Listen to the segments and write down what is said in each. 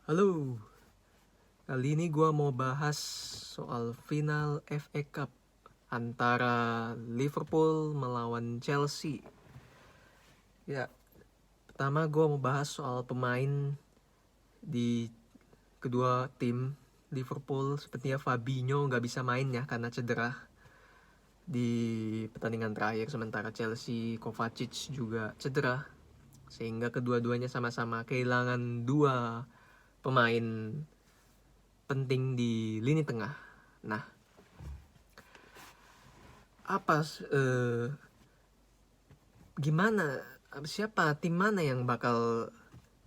Halo, kali ini gue mau bahas soal final FA Cup antara Liverpool melawan Chelsea. Ya, pertama gue mau bahas soal pemain di kedua tim. Liverpool sepertinya Fabinho nggak bisa main ya karena cedera di pertandingan terakhir, sementara Chelsea Kovacic juga cedera, sehingga kedua-duanya sama-sama kehilangan dua pemain penting di lini tengah. Nah, apa gimana siapa tim mana yang bakal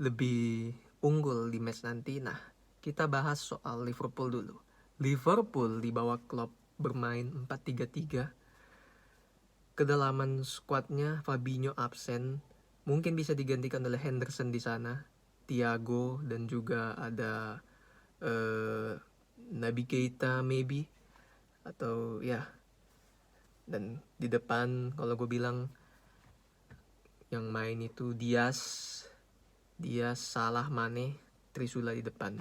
lebih unggul di match nanti? Nah, kita bahas soal Liverpool dulu. Liverpool di bawah Klopp bermain 4-3-3. Kedalaman skuadnya Fabinho absen, mungkin bisa digantikan oleh Henderson di sana, Thiago, dan juga ada Naby Keita maybe, atau ya. Dan di depan kalau gue bilang yang main itu Diaz, Salah, Mane, Trisula di depan.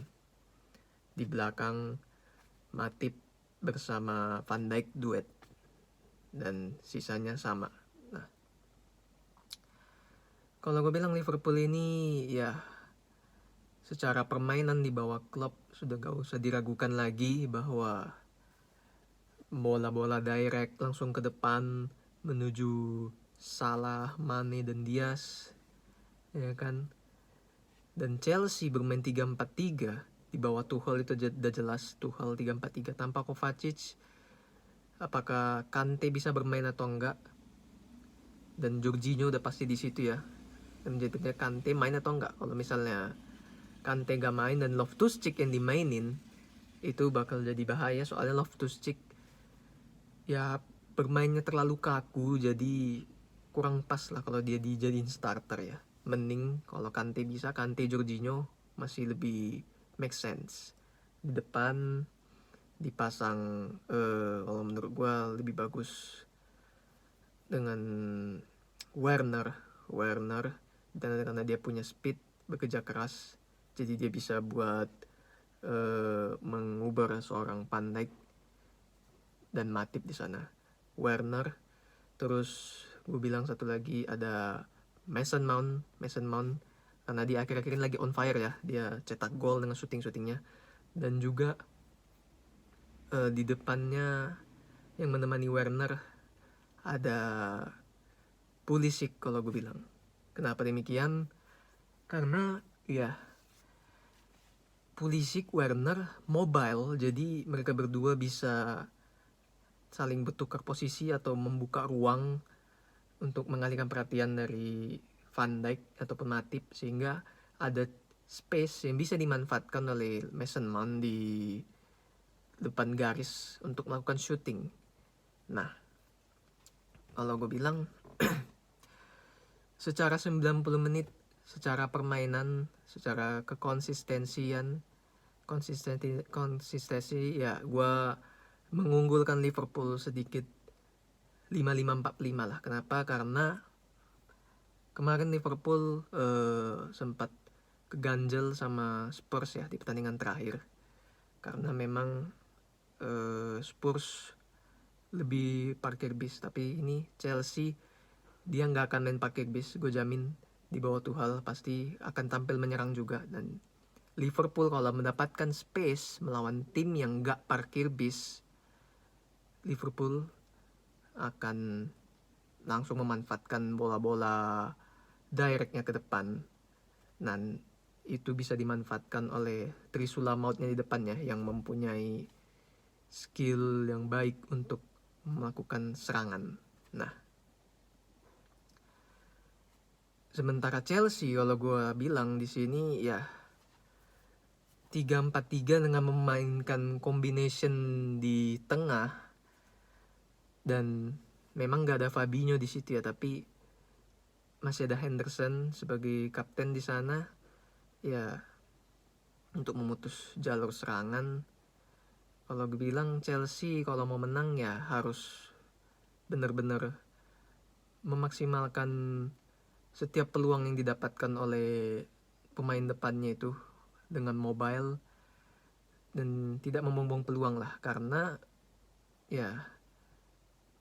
Di belakang Matip bersama Van Dijk duet. Dan sisanya sama. Nah, kalau gue bilang Liverpool ini ya secara permainan di bawah Klopp sudah gak usah diragukan lagi bahwa bola-bola direct langsung ke depan menuju Salah, Mane, dan Diaz, ya kan. Dan Chelsea bermain 3-4-3 di bawah Tuchel, itu udah jelas Tuchel 3-4-3 tanpa Kovacic. Apakah Kante bisa bermain atau enggak? Dan Jorginho udah pasti di situ ya. Dan jadinya Kante main atau enggak? Kalau misalnya Kante gak main dan Loftus-Cheek yang dimainin, itu bakal jadi bahaya, soalnya Loftus-Cheek ya bermainnya terlalu kaku, jadi kurang pas lah kalau dia dijadiin starter ya. Mending kalau Kante bisa, Kante Jorginho masih lebih make sense. Di depan dipasang kalau menurut gue lebih bagus dengan Werner, dan karena dia punya speed, bekerja keras, jadi dia bisa buat mengubah seorang Van Dijk dan Matip di sana. Werner, terus gue bilang satu lagi ada Mason Mount, karena dia akhir-akhir ini lagi on fire ya, dia cetak gol dengan syuting-syutingnya. Dan juga di depannya yang menemani Werner ada Pulisic kalau gue bilang. Kenapa demikian? Karena ya Pulisic, Werner mobile, jadi mereka berdua bisa saling bertukar posisi atau membuka ruang untuk mengalihkan perhatian dari Van Dijk ataupun Matip, sehingga ada space yang bisa dimanfaatkan oleh Mason Mount di depan garis untuk melakukan shooting. Nah, kalau gue bilang secara 90 menit, secara permainan, secara kekonsistensian, konsistensi ya gue mengunggulkan Liverpool sedikit 5-5-4-5 lah. Kenapa? Karena kemarin Liverpool sempat keganjel sama Spurs ya di pertandingan terakhir, karena memang Spurs lebih parkir bis. Tapi ini Chelsea, dia nggak akan main parkir bis, gue jamin. Di bawah Tuchel pasti akan tampil menyerang juga. Dan Liverpool kalau mendapatkan space melawan tim yang nggak parkir bis, Liverpool akan langsung memanfaatkan bola-bola directnya ke depan. Dan itu bisa dimanfaatkan oleh Trisula Mautnya di depannya yang mempunyai skill yang baik untuk melakukan serangan. Nah, sementara Chelsea kalau gue bilang di sini ya 3-4-3 dengan memainkan combination di tengah, dan memang gak ada Fabinho di situ ya, tapi masih ada Henderson sebagai kapten di sana ya, untuk memutus jalur serangan. Kalau gue bilang Chelsea kalau mau menang ya harus benar-benar memaksimalkan setiap peluang yang didapatkan oleh pemain depannya itu, dengan mobile dan tidak membuang peluang lah, karena ya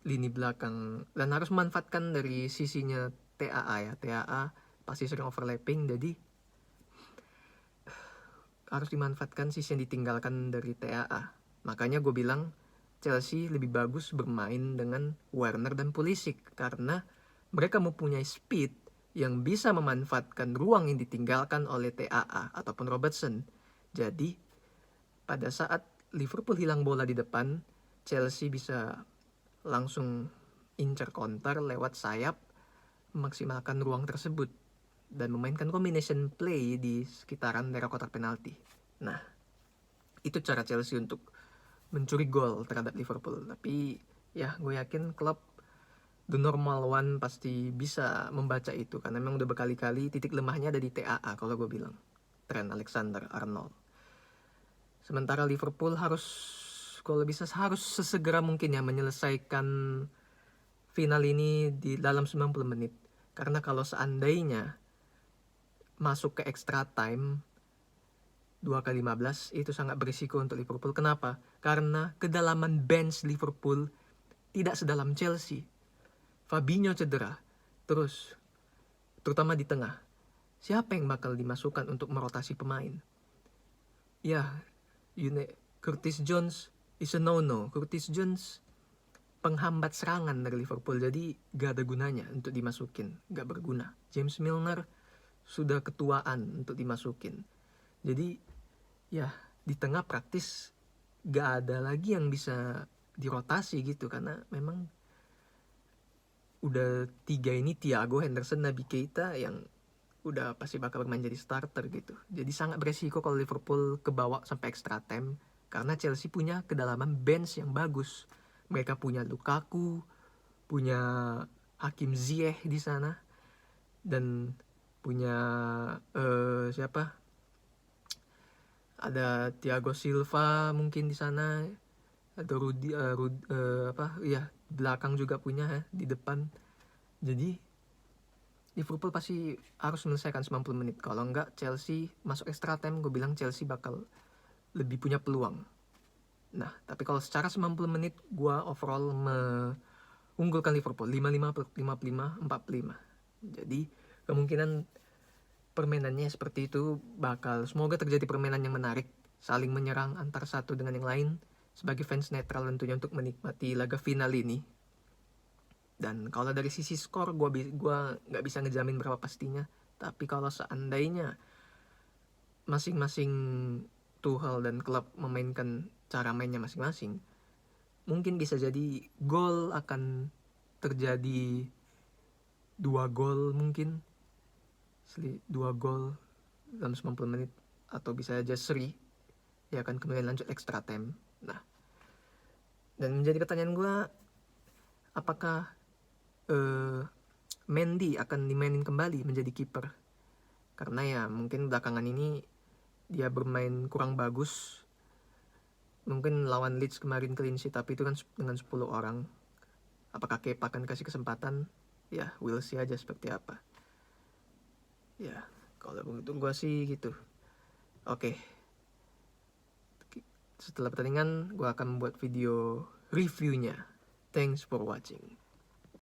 lini belakang dan harus memanfaatkan dari sisinya TAA ya. TAA pasti sering overlapping, jadi harus dimanfaatkan sisi yang ditinggalkan dari TAA. Makanya gue bilang Chelsea lebih bagus bermain dengan Werner dan Pulisic, karena mereka mempunyai speed yang bisa memanfaatkan ruang yang ditinggalkan oleh TAA ataupun Robertson. Jadi pada saat Liverpool hilang bola di depan, Chelsea bisa langsung incer counter lewat sayap, memaksimalkan ruang tersebut dan memainkan combination play di sekitaran daerah kotak penalti. Nah, itu cara Chelsea untuk mencuri gol terhadap Liverpool. Tapi ya gue yakin klub the normal one pasti bisa membaca itu, karena memang udah berkali-kali titik lemahnya ada di TAA kalau gue bilang, Trent Alexander-Arnold. Sementara Liverpool harus, kalau bisa harus sesegera mungkin ya menyelesaikan final ini di dalam 90 menit. Karena kalau seandainya masuk ke extra time 2x15 itu sangat berisiko untuk Liverpool. Kenapa? Karena kedalaman bench Liverpool tidak sedalam Chelsea. Fabinho cedera, terus terutama di tengah. Siapa yang bakal dimasukkan untuk merotasi pemain? Ya, Curtis Jones is a no-no. Curtis Jones penghambat serangan dari Liverpool, jadi gak ada gunanya untuk dimasukin, gak berguna. James Milner sudah ketuaan untuk dimasukin. Jadi ya di tengah praktis gak ada lagi yang bisa dirotasi gitu, karena memang udah 3 ini Thiago, Henderson, Naby Keita yang udah pasti bakal bermain jadi starter gitu. Jadi sangat beresiko kalau Liverpool kebawa sampai extra time, karena Chelsea punya kedalaman bench yang bagus. Mereka punya Lukaku, punya Hakim Ziyech di sana, dan punya siapa? Ada Thiago Silva mungkin di sana, ada belakang juga punya ya, di depan. Jadi Liverpool pasti harus menyelesaikan 90 menit. Kalau enggak Chelsea masuk extra time, gue bilang Chelsea bakal lebih punya peluang. Nah, tapi kalau secara 90 menit gue overall mengunggulkan Liverpool 55-55, 45. Jadi kemungkinan permainannya seperti itu bakal, semoga terjadi permainan yang menarik, saling menyerang antar satu dengan yang lain, sebagai fans netral tentunya untuk menikmati laga final ini. Dan kalau dari sisi skor gue nggak bisa ngejamin berapa pastinya, tapi kalau seandainya masing-masing Tuchel dan klub memainkan cara mainnya masing-masing, mungkin bisa jadi gol akan terjadi 2 gol mungkin, 2 gol dalam 90 menit, atau bisa aja seri ya akan kemudian lanjut extra time. Nah, dan menjadi pertanyaan gue, apakah Mendy akan dimainin kembali menjadi kiper? Karena ya mungkin belakangan ini dia bermain kurang bagus. Mungkin lawan Leeds kemarin clean sheet, tapi itu kan dengan 10 orang. Apakah Kepa akan kasih kesempatan? Ya, we'll see aja seperti apa. Ya, kalau begitu gue sih gitu. Oke. Setelah pertandingan gue akan membuat video reviewnya. Thanks for watching.